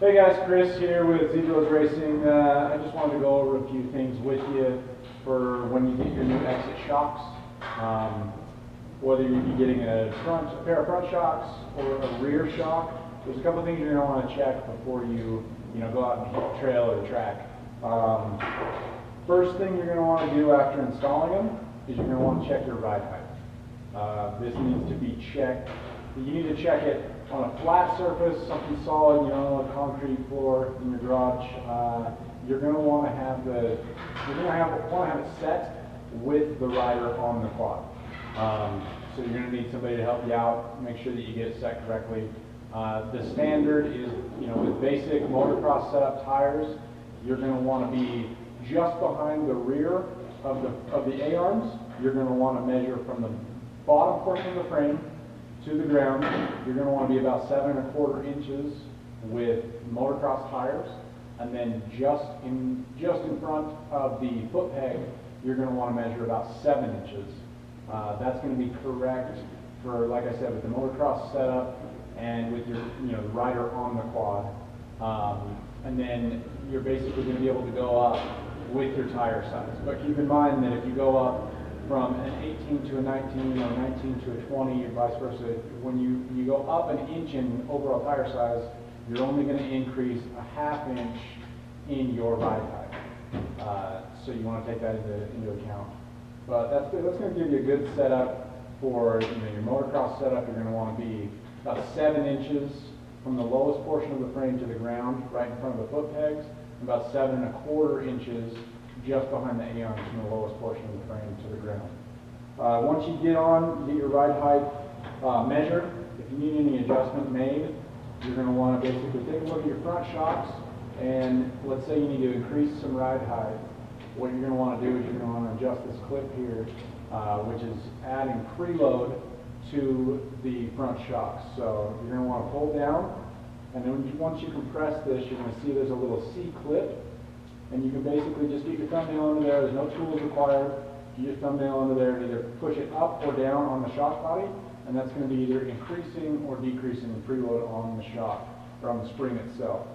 Hey guys, Chris here with Zbroz Racing. I just wanted to go over a few things with you for when you get your new exit shocks. Whether you're getting a pair of front shocks or a rear shock, there's a couple of things you're going to want to check before you go out and hit the trail or the track. First thing you're going to want to do after installing them is you're going to want to check your ride height. This needs to be checked. You need to check it on a flat surface, something solid, a concrete floor in your garage. You're going to want to have it set with the rider on the quad. So you're going to need somebody to help you out, make sure that you get it set correctly. The standard is, with basic motocross setup tires, you're going to want to be just behind the rear of the A-arms. You're going to want to measure from the bottom portion of the frame to the ground. You're going to want to be about 7 1/4 inches with motocross tires, and then just in front of the foot peg, you're going to want to measure about 7 inches. That's going to be correct for, like I said, with the motocross setup and with your the rider on the quad. And then you're basically going to be able to go up with your tire size. But keep in mind that if you go up from an 18 to a 19 or 19 to a 20 or vice versa, when you go up an inch in overall tire size, you're only going to increase a 1/2 inch in your ride height. So you want to take that into account. But that's going to give you a good setup for your motocross setup. You're going to want to be about 7 inches from the lowest portion of the frame to the ground, right in front of the foot pegs, and about 7 1/4 inches just behind the A-arms from the lowest portion of the frame to the ground. Once you get your ride height measured, if you need any adjustment made, you're going to want to basically take a look at your front shocks, and let's say you need to increase some ride height. What you're going to want to do is you're going to want to adjust this clip here, which is adding preload to the front shocks. So you're going to want to pull down, and then once you compress this, you're going to see there's a little C-clip, and you can basically just get your thumbnail under there. There's no tools required. Get your thumbnail under there and either push it up or down on the shock body, and that's going to be either increasing or decreasing the preload on the shock or on the spring itself.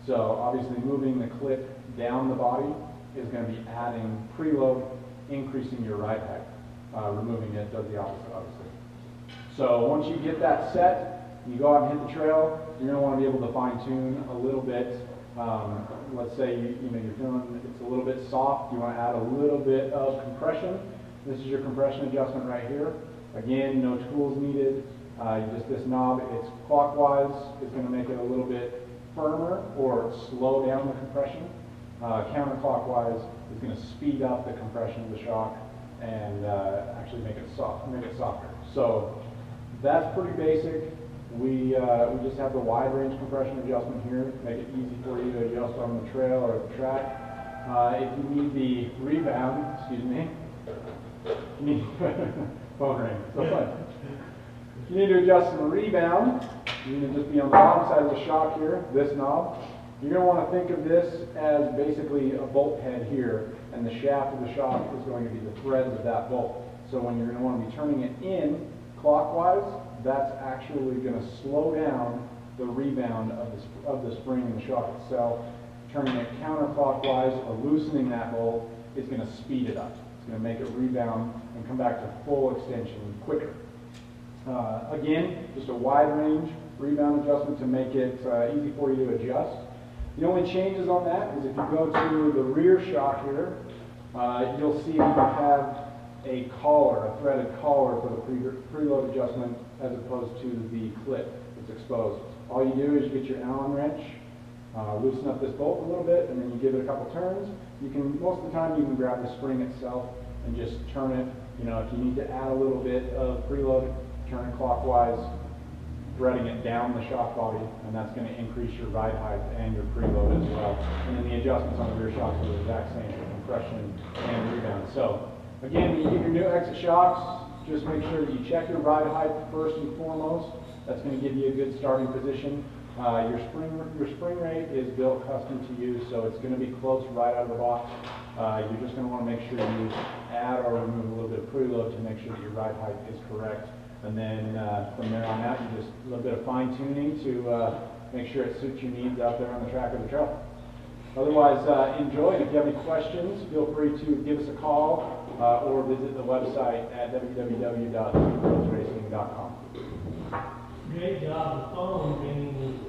So obviously moving the clip down the body is going to be adding preload, increasing your ride height. Removing it does the opposite, obviously. So once you get that set, you go out and hit the trail, you're going to want to be able to fine tune a little bit. Let's say you're feeling it's a little bit soft, you want to add a little bit of compression. This is your compression adjustment right here. Again, no tools needed. Just this knob, it's clockwise, is going to make it a little bit firmer or slow down the compression. Counterclockwise is going to speed up the compression of the shock and actually make it softer. So that's pretty basic. We just have the wide range compression adjustment here, make it easy for you to adjust on the trail or the track. If you need the rebound, you need phone ring, so fun. If you need to adjust the rebound, you need to just be on the bottom side of the shock here, this knob. You're going to want to think of this as basically a bolt head here, and the shaft of the shock is going to be the threads of that bolt. So when you're going to want to be turning it in clockwise, that's actually going to slow down the rebound of the spring in the shock itself. Turning it counterclockwise or loosening that bolt is going to speed it up. It's going to make it rebound and come back to full extension quicker. Again, just a wide range rebound adjustment to make it easy for you to adjust. The only changes on that is if you go to the rear shock here, you'll see you have a collar, a threaded collar for the preload adjustment as opposed to the clip that's exposed. All you do is you get your Allen wrench, loosen up this bolt a little bit, and then you give it a couple turns. Most of the time you can grab the spring itself and just turn it. If you need to add a little bit of preload, turn it clockwise, threading it down the shock body, and that's going to increase your ride height and your preload as well. And then the adjustments on the rear shocks are the exact same for compression and rebound. So again, when you get your new exit shocks, just make sure that you check your ride height first and foremost. That's going to give you a good starting position. Your spring rate is built custom to you, so it's going to be close right out of the box. You're just going to want to make sure you add or remove a little bit of preload to make sure that your ride height is correct. And then from there on out, you just a little bit of fine tuning to make sure it suits your needs out there on the track or the trail. Otherwise, enjoy. And if you have any questions, feel free to give us a call or visit the website at www.zbrozracing.com. Great job. The phone ringing.